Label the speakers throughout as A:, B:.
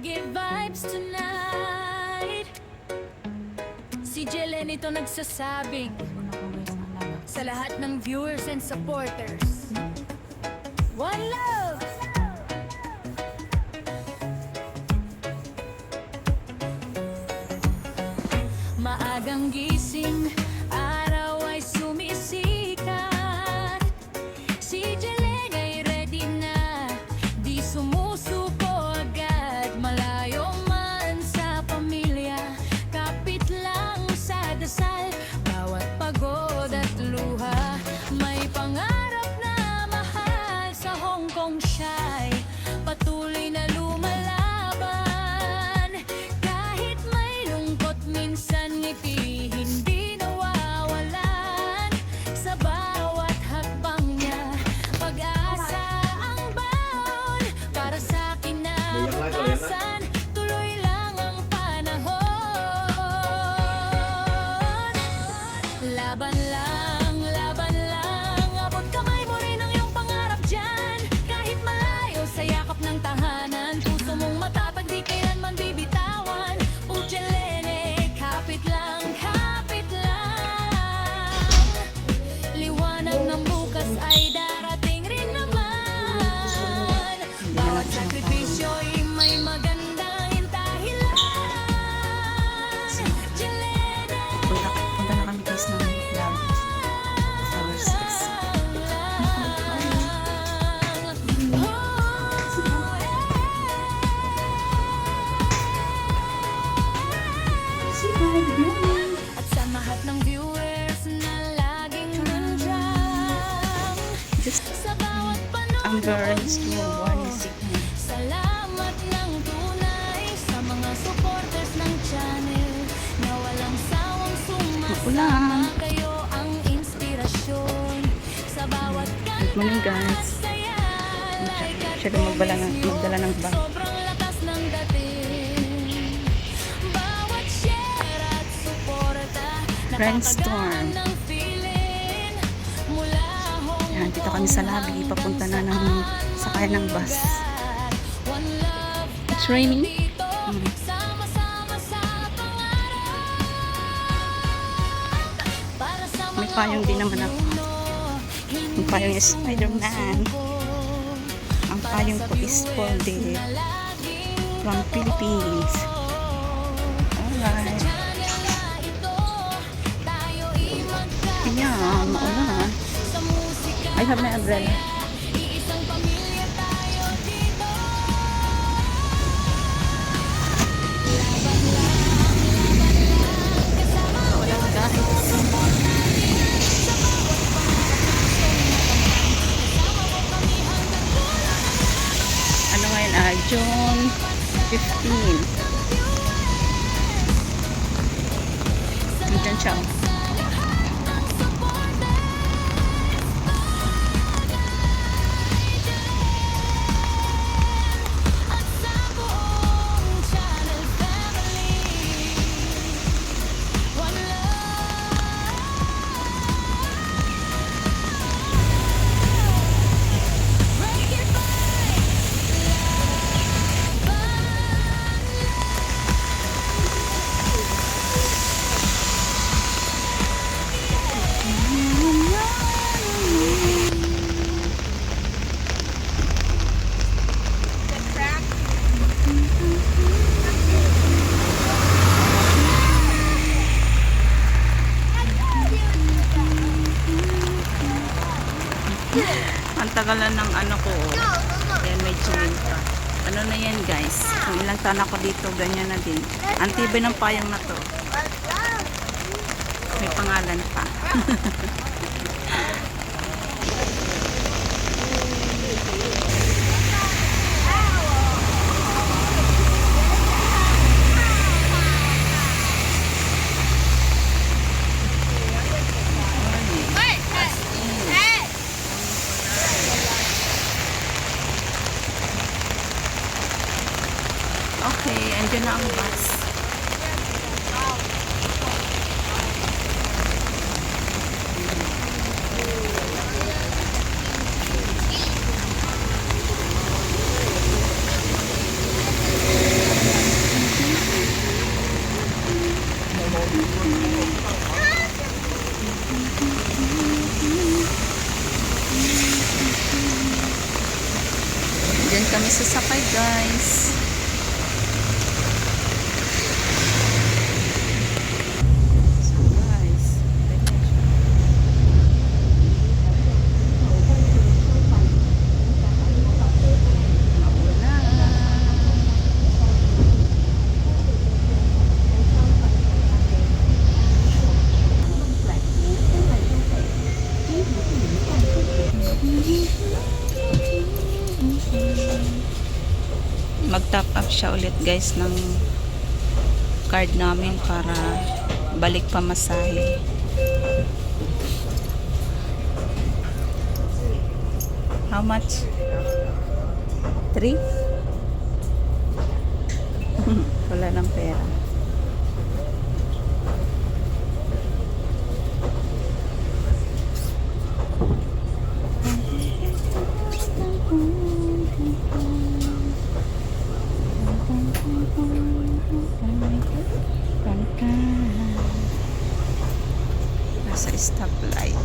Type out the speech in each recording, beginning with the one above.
A: Reggae vibes tonight. Si Jelen ito nagsasabing sa lahat ng viewers and supporters, one love. Maagang gising, araw ay sumisikat. Si Jelen ay ready na, di sumusuko agad. Malayo man sa pamilya, kapit lang sa dasal. Bawat pagod at luha, may pangarap na mahal. Sa Hong Kong siya'y patuloy na lumalaban. Kahit may lungkot, minsan ngiti hindi nawawalan. Sa bawat hakbang niya, pag-asa ang baon. Para sa kinabukasan, tuloy lang ang panahon. Laban lang, abot kamay mo rin ang iyong pangarap dyan. Kahit malayo sa yakap ng tahanan, puso mong matatag, di kailanman bibitawan. Ujalene, kapit lang, kapit lang. Liwanag ng bukas ay darating rin naman. Bawat sakripisyo'y may magandang hintahilan. Jalene,
B: Punta na kami guys ng lab. Flower 6.
A: at sa lahat ng viewers na laging nandiyan. Sa bawat
B: Ang
A: panonood
B: girls to
A: nyo,
B: one sick.
A: salamat ng tunay sa mga supporters ng channel na walang sawang
B: Ulan.
A: sumasama. Kayo ang inspirasyon sa bawat
B: Good morning guys.
A: saya.
B: Siya rin magdala ng bag.
A: Sobrang lakas ng dating. Bawat share at suporta,
B: Brainstorm.
A: nakakagaan ng feeling. Mula Hong
B: Yan, dito kami sa lobby. Papunta na ng sakay ng bus.
A: One love
B: It's raining.
A: dito, sama-sama sa pangarap. Para sa
B: May
A: mga
B: payong din naman ako.
A: umuno,
B: Ang payong is Spider-Man. Ang
A: para
B: payong
A: sa
B: ko is
A: viewers
B: folded
A: na laging
B: from Philippines. Alright.
A: channel na ito, tayo'y
B: Ayan, maulan.
A: sa musika.
B: I have my umbrella.
A: Iisang pamilya tayo dito.
B: Maulan guys. Ano ngayon? June 15. Andyan siya.
A: At sa buong channel family, one love. Reggae
B: Ang tagalan ng ano ko. Ayan, may chewin pa. Ano na yan guys? Kung ilang taon ako dito, ganyan na din. Ang tibay ng payong na to. May pangalan pa. Okay, andyan na ang bus. kami sasakay guys. So guys, ganyan siya. Mag-top up siya ulit guys ng card namin para balik pamasahe. How much? 3? Wala ng pera. Nasa stoplight.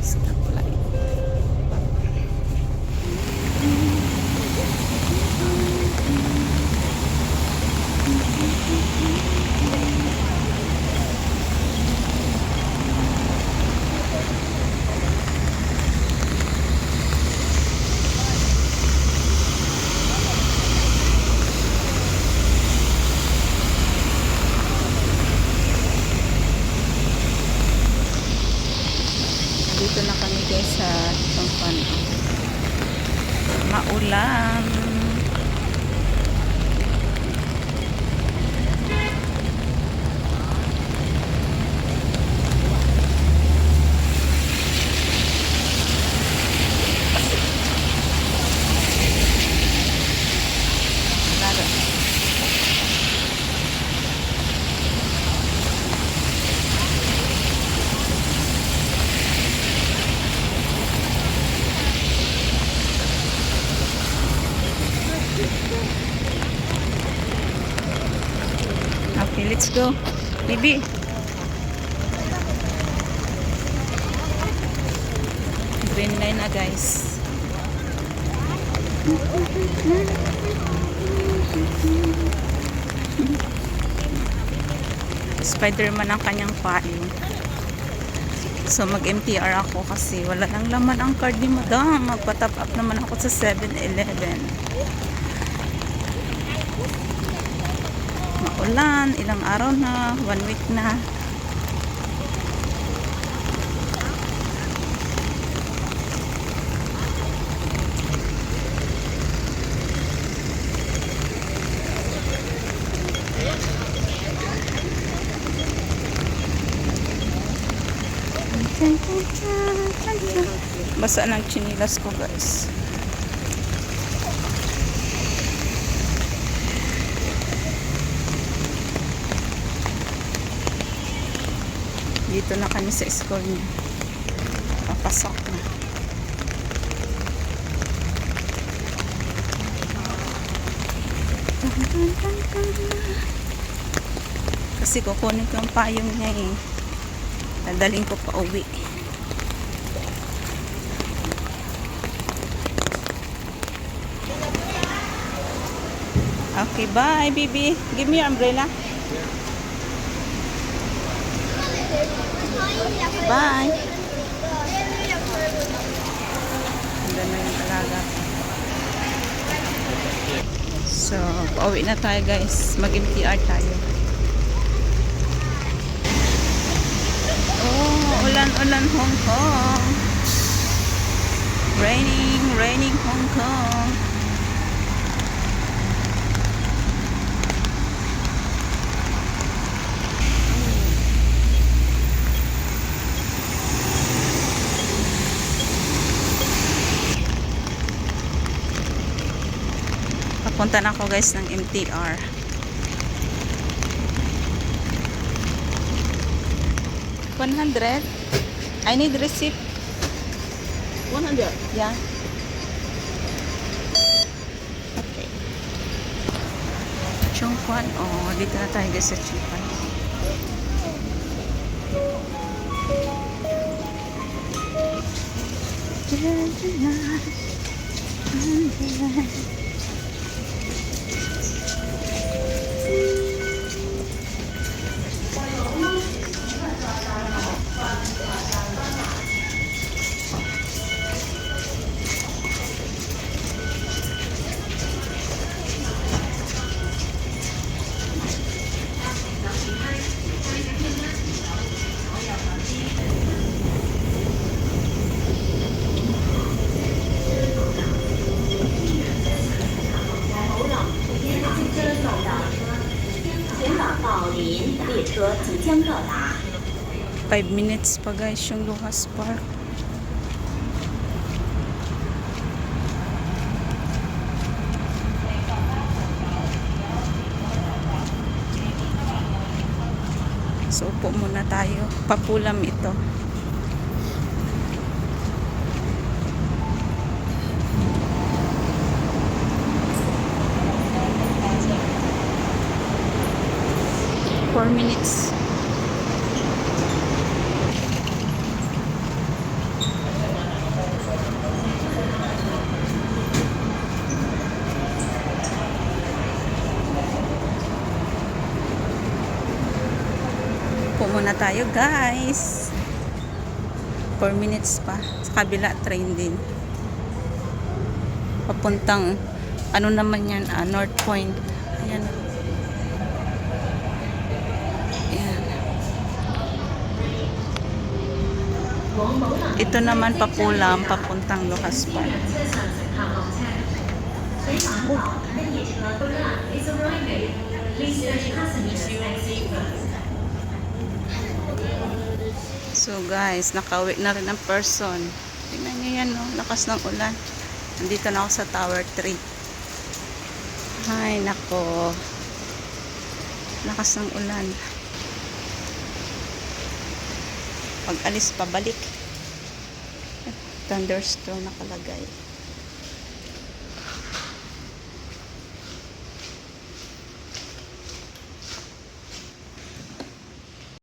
B: Stoplight. Dito na kami guys sa Chongpan. Maulan. Okay, let's go. Bibi. Green line na guys. Spider-Man ang kanyang payo. So mag-MTR ako kasi wala nang laman ang card ni Madam. Magpa-top up naman ako sa 7-Eleven. Maulan, ilang araw na, 1 week na. Basa ng chinilas ko guys. Dito na kami sa school niya. Papasok na. Kasi kukunin ko ang payong niya eh. Dadaling ko pa uwi. Okay, bye, Bibi. Give me your umbrella. Bye. Ganda na yung alaga. So, pauwi na tayo guys. Mag-MTR tayo. Oh, ulan-ulan Hong Kong. Raining Hong Kong. Papunta na ako guys ng MTR. $100. I need receipt.
C: 100.
B: Yeah. Okay. Chongquan. Oh, dito na tayo guys sa Chongquan. Five minutes pa guys yung Lucas Park. So upo muna tayo. Papulam ito. Four minutes. Upo muna tayo guys. 4 minutes pa. Sa kabila train din. Papuntang ano naman yan, North Point. Ayan. Ayan. Ito naman papulam papuntang Lucas Park. So guys, nakauwi na rin ang person. Tingnan nyo yan, no? Lakas ng ulan. Nandito na ako sa Tower 3. Ay, nako. Lakas ng ulan. Pag alis pabalik. Thunderstorm nakalagay.